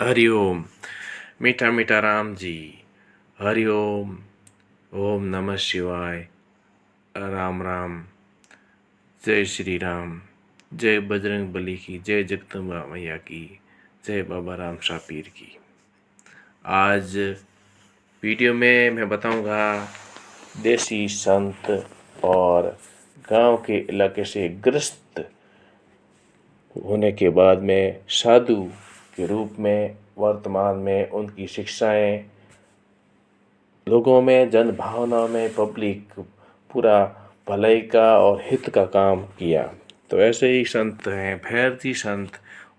हरिओम। मीठा मीठा राम जी। हरिओम। ओम नमः शिवाय। राम राम। जय श्री राम। जय बजरंग बली की, जय जगदम्बा मैया की, जय बाबा राम शाह पीर की। आज वीडियो में मैं बताऊंगा देसी संत और गांव के इलाके से ग्रस्त होने के बाद में साधु के रूप में वर्तमान में उनकी शिक्षाएं लोगों में, जन भावना में, पब्लिक पूरा भलाई का और हित का काम किया। तो ऐसे ही संत हैं भैरजी संत,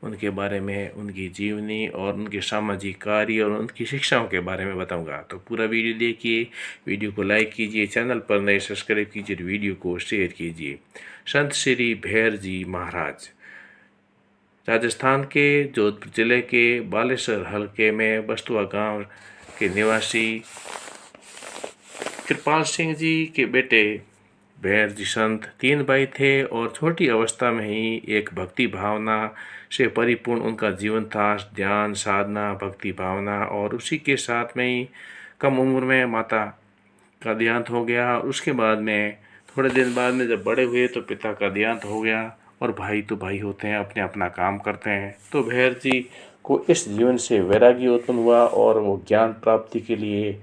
उनके बारे में, उनकी जीवनी और उनके सामाजिक कार्य और उनकी शिक्षाओं के बारे में बताऊंगा। तो पूरा वीडियो देखिए, वीडियो को लाइक कीजिए, चैनल पर नए सब्सक्राइब कीजिए, वीडियो को शेयर कीजिए। संत श्री भैरजी महाराज राजस्थान के जोधपुर जिले के बालेश्वर हलके में बस्तुआ गांव के निवासी कृपाल सिंह जी के बेटे भैरजी संत 3 भाई थे और छोटी अवस्था में ही एक भक्ति भावना से परिपूर्ण उनका जीवन था। ध्यान, साधना, भक्ति भावना, और उसी के साथ में ही कम उम्र में माता का देहांत हो गया। उसके बाद में थोड़े दिन बाद में जब बड़े हुए तो पिता का देहांत हो गया। और भाई तो भाई होते हैं, अपने अपना काम करते हैं। तो भैरजी को इस जीवन से वैराग्य उत्पन्न हुआ और वो ज्ञान प्राप्ति के लिए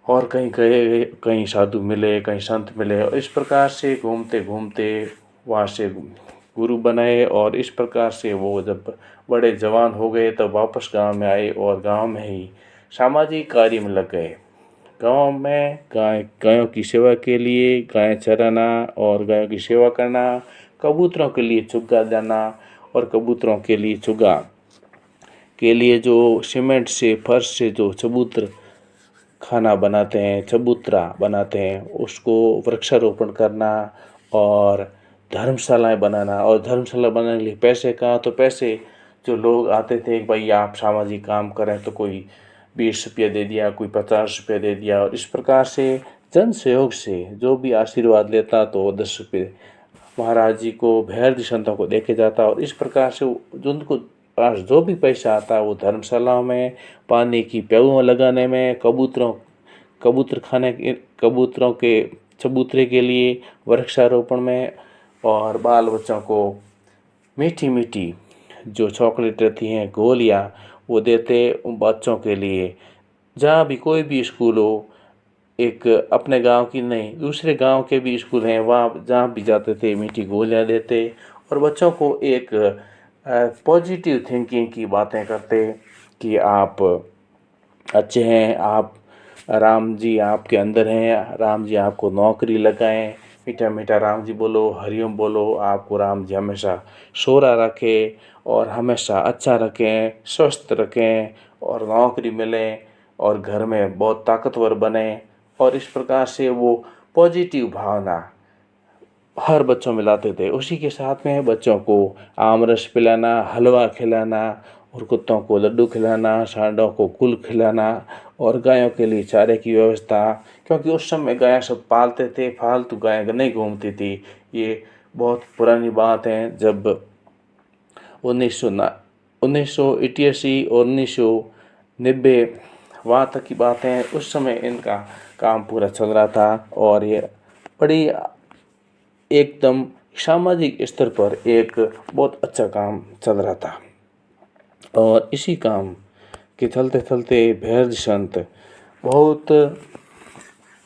और कहीं गए, कहीं साधु मिले, कहीं संत मिले, और इस प्रकार से घूमते घूमते वहाँ से गुरु बनाए। और इस प्रकार से वो जब बड़े जवान हो गए तब वापस गांव में आए और गांव में ही सामाजिक कार्य में लग गए। गांव में गायों की सेवा के लिए, गाय चराना और गायों की सेवा करना, कबूतरों के लिए चुग्गा देना, और कबूतरों के लिए चुग्गा के लिए जो सीमेंट से, फर्श से जो चबूतर खाना बनाते हैं, चबूतरा बनाते हैं, उसको वृक्षारोपण करना और धर्मशालाएं बनाना। और धर्मशाला बनाने के लिए पैसे कहाँ, तो पैसे जो लोग आते थे, भाई आप सामाजिक काम करें, तो कोई 20 रुपये दे दिया, कोई 50 रुपये दे दिया। और इस प्रकार से जन सहयोग से जो भी आशीर्वाद लेता तो 10 रुपये महाराज जी को, भैरजी संतों को देके जाता। और इस प्रकार से जो उनको पास जो भी पैसा आता वो धर्मशालाओं में, पानी की प्याऊ लगाने में, कबूतर खाने के, कबूतरों के चबूतरे के लिए, वृक्षारोपण में, और बाल बच्चों को मीठी मीठी जो चॉकलेट रहती हैं, गोलियां, वो देते उन बच्चों के लिए। जहाँ भी कोई भी स्कूल हो, एक अपने गांव की नहीं, दूसरे गांव के भी स्कूल हैं, वहाँ जहाँ भी जाते थे मीठी गोलियां देते और बच्चों को एक पॉजिटिव थिंकिंग की बातें करते कि आप अच्छे हैं, आप राम जी आपके अंदर हैं, राम जी आपको नौकरी लगाएं। मीठा मीठा राम जी बोलो, हरिओम बोलो, आपको राम जी हमेशा सोरा रखें और हमेशा अच्छा रखें, स्वस्थ रखें और नौकरी मिले और घर में बहुत ताकतवर बने। और इस प्रकार से वो पॉजिटिव भावना हर बच्चों में लाते थे। उसी के साथ में बच्चों को आम रस पिलाना, हलवा खिलाना, और कुत्तों को लड्डू खिलाना, सांडों को कुल खिलाना, और गायों के लिए चारे की व्यवस्था। क्योंकि उस समय गायें सब पालते थे, फालतू गायें नहीं घूमती थी। ये बहुत पुरानी बात है, जब 1988 और 1990 वहाँ तक की बात है। उस समय इनका काम पूरा चल रहा था और ये बड़ी एकदम सामाजिक स्तर पर एक बहुत अच्छा काम चल रहा था। और इसी काम के चलते चलते भैरजी संत बहुत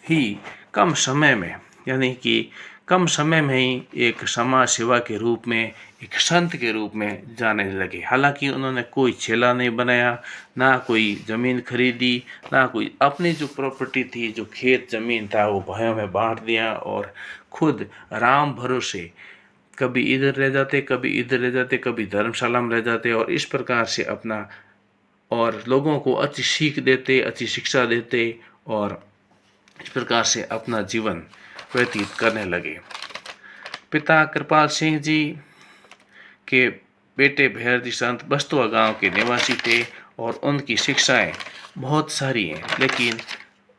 ही कम समय में, यानी कि कम समय में ही एक समाज सेवा के रूप में, एक संत के रूप में जाने लगे। हालांकि उन्होंने कोई चेला नहीं बनाया, ना कोई ज़मीन खरीदी, ना कोई अपनी जो प्रॉपर्टी थी, जो खेत ज़मीन था, वो भाइयों में बांट दिया और खुद राम भरोसे कभी इधर रह जाते, कभी इधर रह जाते, कभी धर्मशाला में रह जाते, और इस प्रकार से अपना और लोगों को अच्छी सीख देते, अच्छी शिक्षा देते, और इस प्रकार से अपना जीवन व्यतीत करने लगे। पिता कृपाल सिंह जी के बेटे भैरजी संत बस्तुआ गांव के निवासी थे और उनकी शिक्षाएं बहुत सारी हैं, लेकिन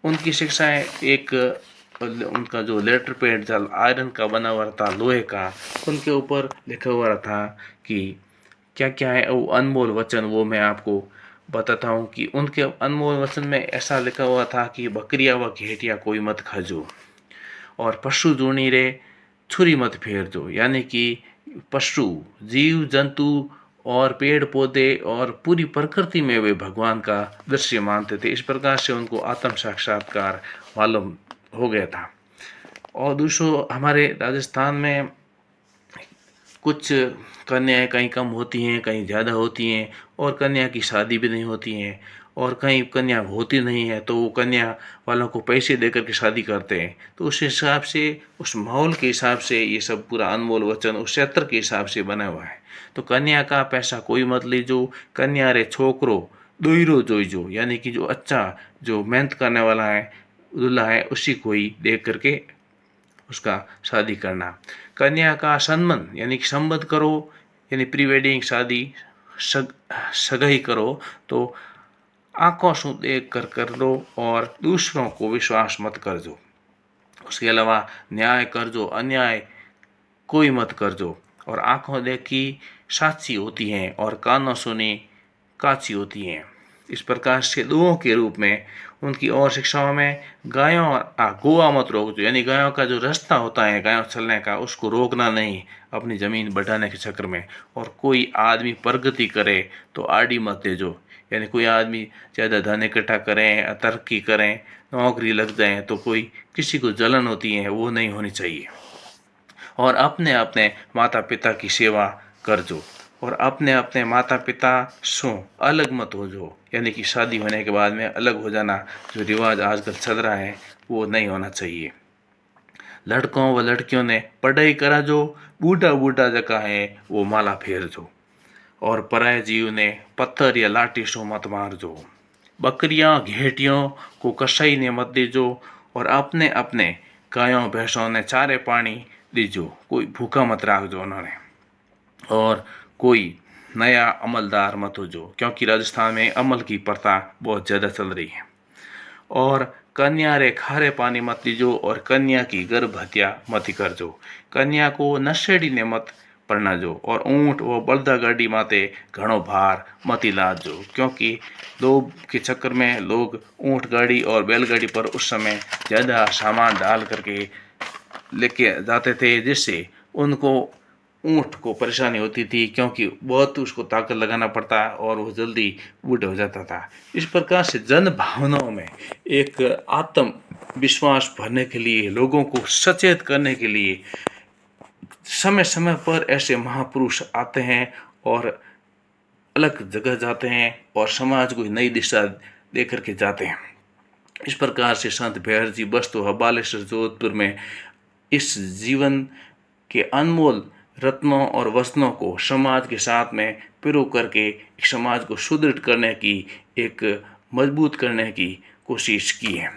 उनकी शिक्षाएं एक उनका जो लेटर पैड जल आयरन का बना हुआ था, लोहे का, उनके ऊपर लिखा हुआ था कि क्या क्या है वो अनमोल वचन, वो मैं आपको बताता हूँ कि उनके अनमोल वचन में ऐसा लिखा हुआ था कि बकरिया व घेटिया कोई मत खाजो, और पशु जूनी रे छुरी मत फेर दो। यानी कि पशु, जीव जंतु और पेड़ पौधे और पूरी प्रकृति में वे भगवान का दृश्य मानते थे। इस प्रकार से उनको आत्म साक्षात्कार मालूम हो गया था। और दूसरों, हमारे राजस्थान में कुछ कन्याएं कहीं कम होती हैं, कहीं ज़्यादा होती हैं, और कन्या की शादी भी नहीं होती हैं, और कहीं कन्या होती नहीं है तो वो कन्या वालों को पैसे देकर के शादी करते हैं। तो उस हिसाब से, उस माहौल के हिसाब से ये सब पूरा अनमोल वचन उस क्षेत्र के हिसाब से बना हुआ है। तो कन्या का पैसा कोई मत लीजो, कन्या रे छोकरो दोईरो जोईजो, यानी कि जो अच्छा, जो मेहनत करने वाला है, दूल्हा है, उसी को ही देख करके उसका शादी करना। कन्या का सन्मान यानी कि संबंध करो, यानी प्री वेडिंग शादी सगाई करो तो आंखों से देख कर दो, और दूसरों को विश्वास मत कर दो। उसके अलावा न्याय कर दो, अन्याय कोई मत कर दो। और आंखों देखी साक्षी होती हैं और कानों सुनी काची होती हैं। इस प्रकार से दुओं के रूप में उनकी और शिक्षाओं में गायों गोआ मत रोक दो, यानी गायों का जो रास्ता होता है गायों चलने का, उसको रोकना नहीं अपनी ज़मीन बढ़ाने के चक्कर में। और कोई आदमी प्रगति करे तो आड़ी मत दे जो, यानी कोई आदमी ज़्यादा धन इकट्ठा करें, तरक्की करें, नौकरी लग जाए तो कोई किसी को जलन होती है, वो नहीं होनी चाहिए। और अपने अपने माता पिता की सेवा कर जो, और अपने अपने माता पिता से अलग मत हो जो, यानी कि शादी होने के बाद में अलग हो जाना जो रिवाज आजकल चल रहा है वो नहीं होना चाहिए। लड़कों व लड़कियों ने पढ़ाई करा जो, बूढ़ा बूढ़ा जगह है वो माला फेर जो, और पराये जीव ने पत्थर या लाठी सो मत मार जो। बकरियां घेटियों को कसाई ने मत दीजो, और अपने अपने गायों भैंसों ने चारे पानी दीजो, कोई भूखा मत राख जो उन्होंने। और कोई नया अमलदार मत हो जो, क्योंकि राजस्थान में अमल की प्रथा बहुत ज़्यादा चल रही है। और कन्या रे खारे पानी मत दीजो, और कन्या की गर्भ हत्या मत कर जो। कन्या को नशेड़ी ने मत पढ़ना जो, और ऊँट व बलदा गाड़ी माते घणो भार मत लाद जो, क्योंकि लोभ के चक्कर में लोग ऊँट गाड़ी और बैलगाड़ी पर उस समय ज़्यादा सामान डाल करके लेके जाते थे, जिससे उनको ऊँट को परेशानी होती थी, क्योंकि बहुत उसको ताकत लगाना पड़ता और वो जल्दी बूढ़ा हो जाता था। इस प्रकार से जन भावनाओं में एक आत्म विश्वास भरने के लिए, लोगों को सचेत करने के लिए समय समय पर ऐसे महापुरुष आते हैं और अलग जगह जाते हैं और समाज को नई दिशा दे करके जाते हैं। इस प्रकार से संत भैर जी बस्तु बालेश्वर जोधपुर में इस जीवन के अनमोल रत्नों और वचनों को समाज के साथ में पिरो करके एक समाज को सुदृढ़ करने की, एक मजबूत करने की कोशिश की है।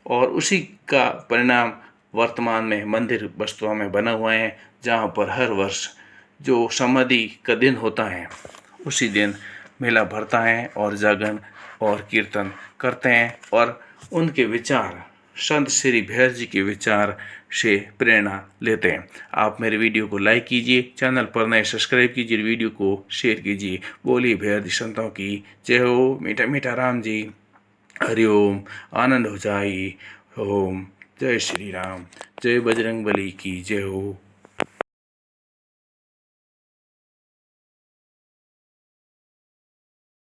और उसी का परिणाम वर्तमान में मंदिर बस्तुओं में बना हुआ है, जहाँ पर हर वर्ष जो समाधि का दिन होता है उसी दिन मेला भरता है और जागरण और कीर्तन करते हैं, और उनके विचार, संत श्री भैर जी के विचार से प्रेरणा लेते हैं। आप मेरे वीडियो को लाइक कीजिए, चैनल पर नए सब्सक्राइब कीजिए, वीडियो को शेयर कीजिए। बोलिए भैर जी संतों की जय हो। मीठा मीठा राम जी, हरिओम। आनंद हो जाए। ओम। जय श्री राम। जय बजरंग बली की जय हो।